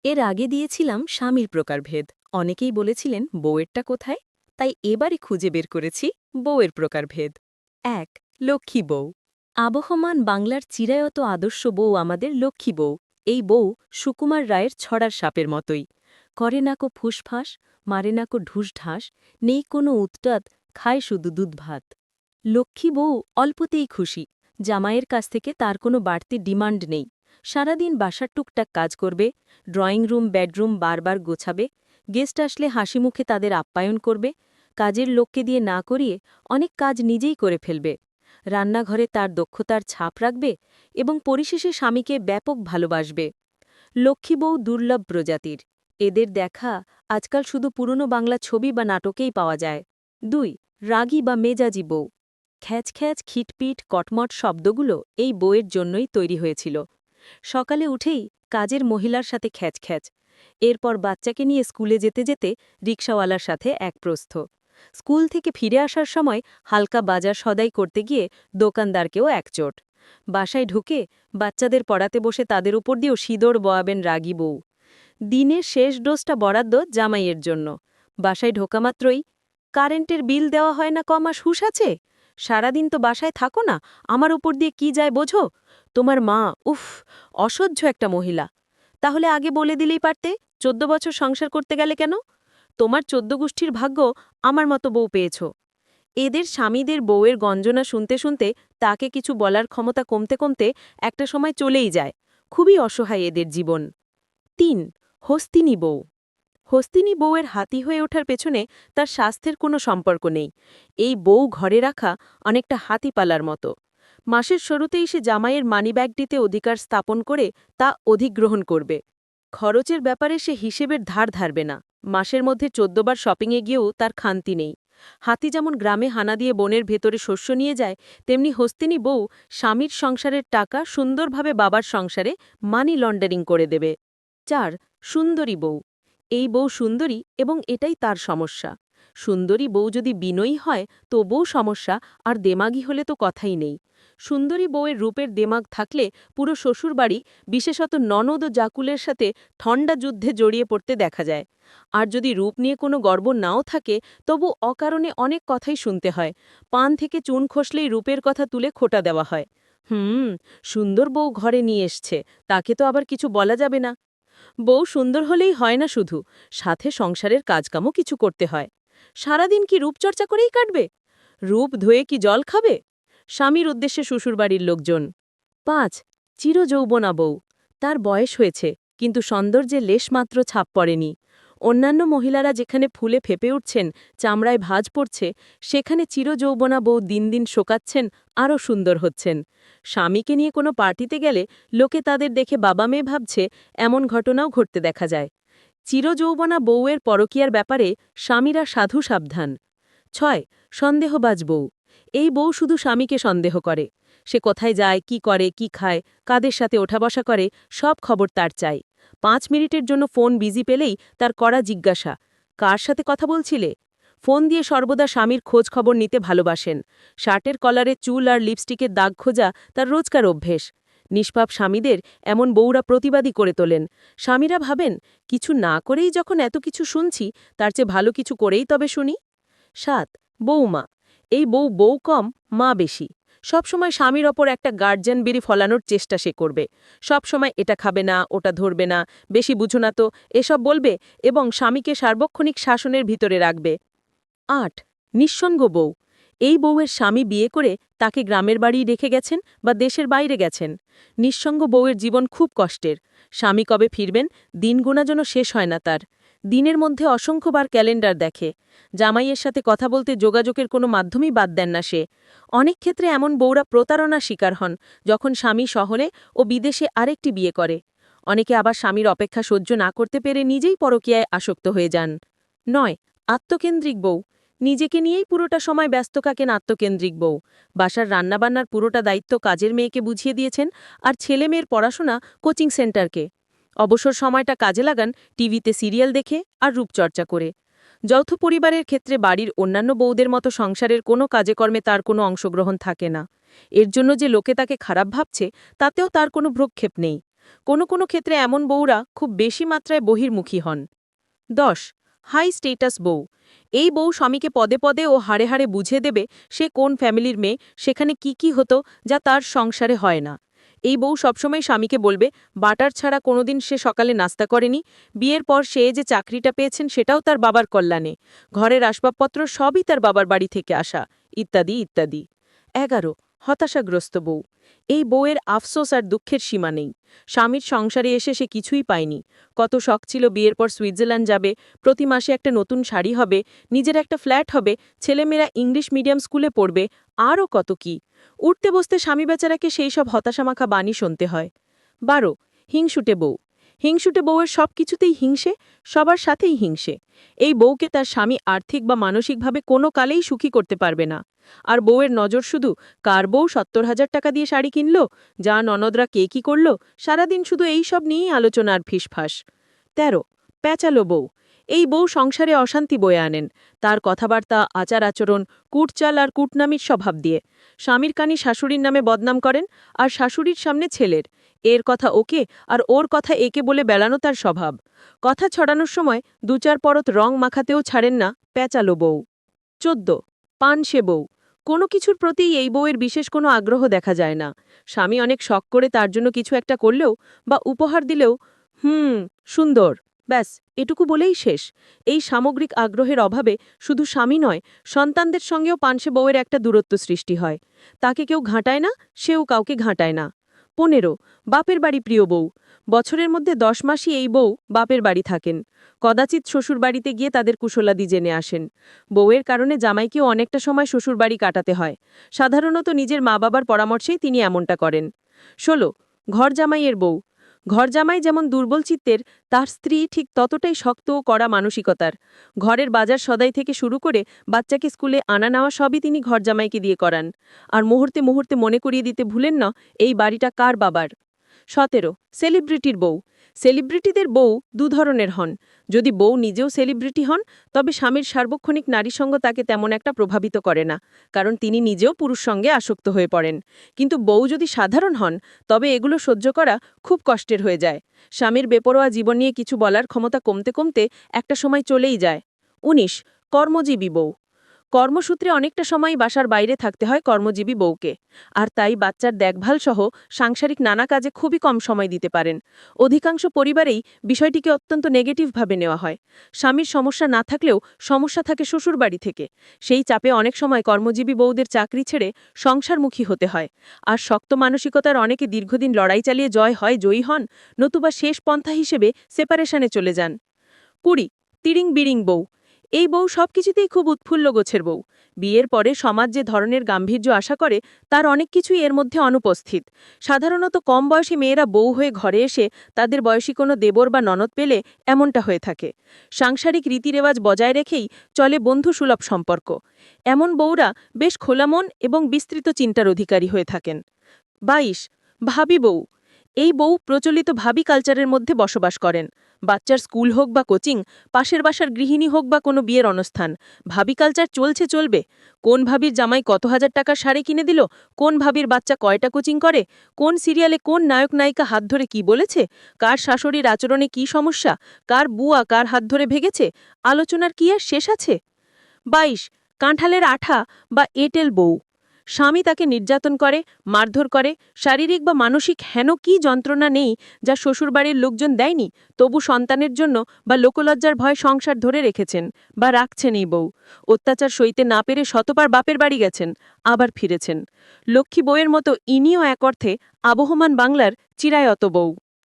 এর আগে দিয়েছিলাম স্বামীর প্রকারভেদ। অনেকেই বলেছিলেন বউয়েরটা কোথায়, তাই এবারে খুঁজে বের করেছি বউয়ের প্রকারভেদ। ১. লক্ষ্মী বউ। আবহমান বাংলার চিরায়ত আদর্শ বউ আমাদের লক্ষ্মী বউ। এই বউ সুকুমার রায়ের ছড়ার সাপের মতোই। করে নাকো ফুসফাস, মারে নাকো ঢুসঢাস, নেই কোনো উৎটাত, খায় শুধু দুধ ভাত। লক্ষ্মী বউ অল্পতেই খুশি। জামাইয়ের কাছ থেকে তার কোনো বাড়তি ডিমান্ড নেই। সারাদিন বাসার টুকটাক কাজ করবে, ড্রয়িং রুম বেডরুম বারবার গোছাবে, গেস্ট আসলে হাসিমুখে তাদের আপ্যায়ন করবে, কাজের লোককে দিয়ে না করিয়ে অনেক কাজ নিজেই করে ফেলবে, রান্নাঘরে তার দক্ষতার ছাপ রাখবে এবং পরিশেষে স্বামীকে ব্যাপক ভালোবাসবে। লক্ষ্মী বউ দুর্লভ প্রজাতির। এদের দেখা আজকাল শুধু পুরনো বাংলা ছবি বা নাটকেই পাওয়া যায়। ২. রাগী বা মেজাজি বউ। খ্যাচ খ্যাচ খিটপিট কটমট শব্দগুলো এই বউয়ের জন্যই তৈরি হয়েছিল। সকালে উঠেই কাজের মহিলার সাথে খ্যাচ খ্যাচ, এরপর বাচ্চাকে নিয়ে স্কুলে যেতে যেতে রিকশাওয়ালার সাথে এক প্রস্থ, স্কুল থেকে ফিরে আসার সময় হালকা বাজার সদাই করতে গিয়ে দোকানদারকেও একচোট, বাসায় ঢুকে বাচ্চাদের পড়াতে বসে তাদের উপর দিয়েও সিঁদর বোয়াবেন রাগী বউ। দিনের শেষ ডোজটা বরাদ্দ জামাইয়ের জন্য। বাসায় ঢোকামাত্রই, কারেন্টের বিল দেওয়া হয় না কমাস হুশ আছে? সারাদিন তো বাসায় থাকো না, আমার উপর দিয়ে কি যায় বোঝো? তোমার মা, উফ, অসহ্য একটা মহিলা। তাহলে আগে বলে দিলেই পারতে, ১৪ বছর সংসার করতে গেলে কেন? তোমার ১৪ গোষ্ঠীর ভাগ্য আমার মতো বউ পেয়েছ। এদের স্বামীদের বউয়ের গঞ্জনা শুনতে শুনতে তাকে কিছু বলার ক্ষমতা কমতে কমতে একটা সময় চলেই যায়। খুবই অসহায় এদের জীবন। ৩. হস্তিনী বউ। হস্তিনী বউয়ের হাতি হয়ে ওঠার পেছনে তার স্বাস্থ্যের কোনো সম্পর্ক নেই। এই বউ ঘরে রাখা অনেকটা হাতিপালার মতো। মাসের শুরুতেই সে জামাইয়ের মানিব্যাগটিতে অধিকার স্থাপন করে তা অধিগ্রহণ করবে। খরচের ব্যাপারে সে হিসেবের ধার ধারবে না। মাসের মধ্যে ১৪ বার শপিংয়ে গিয়েও তার খান্তি নেই। হাতি যেমন গ্রামে হানা দিয়ে বনের ভেতরে শস্য নিয়ে যায়, তেমনি হস্তিনী বউ স্বামীর সংসারের টাকা সুন্দরভাবে বাবার সংসারে মানি লন্ডারিং করে দেবে। ৪. সুন্দরী বউ। এই বউ সুন্দরী এবং এটাই তার সমস্যা। সুন্দরী বউ যদি বিনয়ী হয় তবুও সমস্যা, আর দেমাগী হলে তো কথাই নেই। সুন্দরী বউয়ের রূপের দেমাগ থাকলে পুরো শ্বশুরবাড়ি, বিশেষত ননদ ও জাকুলের সাথে ঠন্ডা যুদ্ধে জড়িয়ে পড়তে দেখা যায়। আর যদি রূপ নিয়ে কোনো গর্ব নাও থাকে, তবু অকারণে অনেক কথাই শুনতে হয়। পান থেকে চুন খসলেই রূপের কথা তুলে খোটা দেওয়া হয়। সুন্দর বউ ঘরে নিয়ে এসছে, তাকে তো আবার কিছু বলা যাবে না। বউ সুন্দর হলেই হয় না শুধু, সাথে সংসারের কাজকামও কিছু করতে হয়। সারাদিন কি রূপচর্চা করেই কাটবে? রূপ ধুয়ে কি জল খাবে? স্বামীর উদ্দেশ্যে শ্বশুরবাড়ির লোকজন। ৫. চিরযৌবনা বউ। তার বয়স হয়েছে, কিন্তু সৌন্দর্যে লেশমাত্র ছাপ পড়েনি। অন্যান্য মহিলারা যেখানে ফুলে ফেপে উঠছেন, চামড়ায় ভাঁজ পড়ছে, সেখানে চিরযৌবনা বউ দিন দিন শোকাচ্ছেন, আরও সুন্দর হচ্ছেন। স্বামীকে নিয়ে কোনো পার্টিতে গেলে লোকে তাদের দেখে বাবা মেয়ে ভাবছে, এমন ঘটনাও ঘটতে দেখা যায়। চিরযৌবনা বউয়ের পরকীয়ার ব্যাপারে স্বামীরা সাধু সাবধান। ৬. সন্দেহবাজ বউ। এই বউ শুধু স্বামীকে সন্দেহ করে। সে কোথায় যায়, কি করে, কি খায়, কাদের সাথে ওঠা বসা করে, সব খবর তার চাই। ৫ মিনিটের জন্য ফোন বিজি পেলেই তার কড়া জিজ্ঞাসা, কার সাথে কথা বলছিলে? ফোন দিয়ে সর্বদা স্বামীর খোঁজ খবর নিতে ভালোবাসেন। শার্টের কলারে চুল আর লিপস্টিকের দাগ খোঁজা তার রোজকার অভ্যেস। নিষ্পাপ স্বামীদের এমন বউরা প্রতিবাদী করে তোলেন। স্বামীরা ভাবেন, কিছু না করেই যখন এত কিছু শুনছি, তার চেয়ে ভালো কিছু করেই তবে শুনি। ৭. বউমা। এই বউ বউ কম, মা বেশি। সবসময় স্বামীর ওপর একটা গার্জিয়ান বিড়ি ফলানোর চেষ্টা সে করবে। সবসময় এটা খাবে না, ওটা ধরবে না, বেশি বুঝো না তো, এসব বলবে এবং স্বামীকে সার্বক্ষণিক শাসনের ভিতরে রাখবে। ৮. নিঃসঙ্গ বউ। এই বউয়ের স্বামী বিয়ে করে তাকে গ্রামের বাড়ি রেখে গেছেন বা দেশের বাইরে গেছেন। নিঃসঙ্গ বউয়ের জীবন খুব কষ্টের। স্বামী কবে ফিরবেন, দিন গোনা যেন শেষ হয় না তার। দিনের মধ্যে অসংখ্যবার ক্যালেন্ডার দেখে। জামাইয়ের সাথে কথা বলতে যোগাযোগের কোনো মাধ্যমই বাদ দেন না সে। অনেক ক্ষেত্রে এমন বউরা প্রতারণার শিকার হন, যখন স্বামী শহরে ও বিদেশে আরেকটি বিয়ে করে। অনেকে আবার স্বামীর অপেক্ষা সহ্য না করতে পেরে নিজেই পরকীয়ায় আসক্ত হয়ে যান। ৯. আত্মকেন্দ্রিক বউ। নিজেকে নিয়েই পুরোটা সময় ব্যস্ত কাকেন আত্মকেন্দ্রিক বউ। বাসার রান্নাবান্নার পুরোটা দায়িত্ব কাজের মেয়েকে বুঝিয়ে দিয়েছেন, আর ছেলে মেয়ের পড়াশোনা কোচিং সেন্টারকে। অবসর সময়টা কাজে লাগান টিভিতে সিরিয়াল দেখে আর রূপচর্চা করে। যৌথ পরিবারের ক্ষেত্রে বাড়ির অন্যান্য বউদের মতো সংসারের কোনো কাজে-কর্মে তার কোনো অংশগ্রহণ থাকে না। এর জন্য যে লোকে তাকে খারাপ ভাবছে, তাতেও তার কোনো ভ্রুক্ষেপ নেই। কোনো কোনো ক্ষেত্রে এমন বউরা খুব বেশি মাত্রায় বহির্মুখী হন। ১০ হাই স্টেটাস বউ। এই বউ স্বামীকে পদে পদে ও হাড়ে হাড়ে বুঝিয়ে দেবে সে কোন ফ্যামিলির মেয়ে, সেখানে কি কি হতো যা তার সংসারে হয় না। এই বউ সবসময় স্বামীকে বলবে বাটার ছাড়া কোনোদিন সে সকালে নাস্তা করেনি, বিয়ের পর সে যে চাকরিটা পেয়েছেন সেটাও তার বাবার কল্যাণে, ঘরের আসবাবপত্র সবই তার বাবার বাড়ি থেকে আসা, ইত্যাদি ইত্যাদি। ১১ হতাশাগ্রস্ত বউ। এই বউয়ের আফসোস আর দুঃখের সীমা নেই। স্বামীর সংসারে এসে সে কিছুই পায়নি। কত শখ ছিল বিয়ের পর সুইজারল্যান্ড যাবে, প্রতি মাসে একটা নতুন শাড়ি হবে, নিজের একটা ফ্ল্যাট হবে, ছেলেমেয়েরা ইংলিশ মিডিয়াম স্কুলে পড়বে, আরও কত কি। উঠতে বসতে স্বামী বেচারাকে সেই সব হতাশামাখা বাণী শুনতে হয়। ১২ হিংসুটে বউ। হিংসুটে বউয়ের সব কিছুতেই হিংসে, সবার সাথেই হিংসে। এই বউকে তার স্বামী আর্থিক বা মানসিকভাবে কোনো কালেই সুখী করতে পারবে না। আর বউয়ের নজর শুধু কার বউ ৭০,০০০ টাকা দিয়ে শাড়ি কিনল, যা ননদরা কে কি করল, সারাদিন শুধু এই সব নিয়েই আলোচনা আর ফিসফাস। ১৩ প্যাচালো বউ। এই বউ সংসারে অশান্তি বয়ে আনেন, তার কথাবার্তা, আচার আচরণ, কুটচাল আর কূটনামির স্বভাব দিয়ে। স্বামীর কানি শাশুড়ির নামে বদনাম করেন, আর শাশুড়ির সামনে ছেলের। এর কথা ওকে আর ওর কথা একে বলে বেড়ানো তার স্বভাব। কথা ছড়ানোর সময় ২-৪ পরত রং মাখাতেও ছাড়েন না প্যাচালো বউ। ১৪ পানসে বউ। কোনো কিছুর প্রতি এই বউয়ের বিশেষ কোনো আগ্রহ দেখা যায় না। স্বামী অনেক শখ করে তার জন্য কিছু একটা করলেও বা উপহার দিলেও সুন্দর, ব্যাস এটুকু বলেই শেষ। এই সামগ্রিক আগ্রহের অভাবে শুধু স্বামী নয়, সন্তানদের সঙ্গেও পানসে বউয়ের একটা দূরত্ব সৃষ্টি হয়। তাকে কেউ ঘাঁটায় না, সেও কাউকে ঘাঁটায় না। ১৫ বাপের বাড়ি প্রিয় বউ। বছরের মধ্যে ১০ মাসই এই বউ বাপের বাড়ি থাকেন। কদাচিৎ শ্বশুর বাড়িতে গিয়ে তাদের কুশলাদি জেনে আসেন। বউয়ের কারণে জামাইকেও অনেকটা সময় শ্বশুরবাড়ি কাটাতে হয়। সাধারণত নিজের মা বাবার পরামর্শেই তিনি এমনটা করেন। ১৬ ঘর জামাইয়ের বউ। ঘর জামাই যেমন দুর্বল চিত্তের, তার স্ত্রী ঠিক ততটাই শক্ত ও কড়া মানসিকতার। ঘরের বাজার সদাই থেকে শুরু করে বাচ্চাকে স্কুলে আনা নেওয়া সবই তিনি ঘর জামাইকে দিয়ে করান। আর মুহূর্তে মুহূর্তে মনে করিয়ে দিতে ভুলেন না এই বাড়িটা কার বাবার। ১৭ সেলিব্রিটির বউ। সেলিব্রিটিদের বউ দু ধরনের হন। যদি বউ নিজেও সেলিব্রিটি হন, তবে স্বামীর সার্বক্ষণিক নারীসঙ্গ তাকে তেমন একটা প্রভাবিত করে না, কারণ তিনি নিজেও পুরুষ সঙ্গে আসক্ত হয়ে পড়েন। কিন্তু বউ যদি সাধারণ হন, তবে এগুলো সহ্য করা খুব কষ্টের হয়ে যায়। স্বামীর বেপরোয়া জীবন নিয়ে কিছু বলার ক্ষমতা কমতে কমতে একটা সময় চলেই যায়। ১৯ কর্মজীবী বউ। কর্মসূত্রে অনেকটা সময় বাসার বাইরে থাকতে হয় কর্মজীবী বউকে। আর তাই বাচ্চার দেখভাল সহ সাংসারিক নানা কাজে খুবই কম সময় দিতে পারেন। অধিকাংশ পরিবারেই বিষয়টিকে অত্যন্ত নেগেটিভভাবে নেওয়া হয়। স্বামীর সমস্যা না থাকলেও সমস্যা থাকে শ্বশুরবাড়ি থেকে। সেই চাপে অনেক সময় কর্মজীবী বউদের চাকরি ছেড়ে সংসারমুখী হতে হয়। আর শক্ত মানসিকতার অনেকে দীর্ঘদিন লড়াই চালিয়ে জয়ী হন, নতুবা শেষ পন্থা হিসেবে সেপারেশনে চলে যান। ২০ তিরিং বিরিং বউ। এই বউ সবকিছুতেই খুব উৎফুল্ল গোছের বউ। বিয়ের পরে সমাজ যে ধরনের গাম্ভীর্য আশা করে, তার অনেক কিছুই এর মধ্যে অনুপস্থিত। সাধারণত কম বয়সী মেয়েরা বউ হয়ে ঘরে এসে তাদের বয়সী কোনো দেবর বা ননদ পেলে এমনটা হয়ে থাকে। সাংসারিক রীতিরেওয়াজ বজায় রেখেই চলে বন্ধুসুলভ সম্পর্ক। এমন বউরা বেশ খোলা মন এবং বিস্তৃত চিন্তার অধিকারী হয়ে থাকেন। ২২ ভাবি বউ। এই বউ প্রচলিত ভাবি কালচারের মধ্যে বসবাস করেন। বাচ্চার স্কুল হোক বা কোচিং, পাশের বাসার গৃহিণী হোক বা কোনো বিয়ের অনুষ্ঠান, ভাবি কালচার চলবে। কোন ভাবির জামাই কত হাজার টাকার শাড়ি কিনে দিল, কোন ভাবির বাচ্চা কয়টা কোচিং করে, কোন সিরিয়ালে কোন নায়ক নায়িকা হাত ধরে কি বলেছে, কার শাশুড়ির আচরণে কি সমস্যা, কার বুয়া কার হাত ধরে ভেগেছে, আলোচনার কি আর শেষ আছে। ২২ কাঁঠালের আঠা বা এঁটেল বউ। স্বামী তাকে নির্যাতন করে, মারধর করে, শারীরিক বা মানসিক হেন কি যন্ত্রণা নেই যা শ্বশুরবাড়ির লোকজন দেয়নি, তবু সন্তানের জন্য বা লোকলজ্জার ভয় সংসার ধরে রেখেছেন বা রাখছেন এই বউ। অত্যাচার সইতে না পেরে শতবার বাপের বাড়ি গেছেন, আবার ফিরেছেন। লক্ষ্মী বউয়ের মতো ইনিও এক অর্থে আবহমান বাংলার চিরায়ত বউ।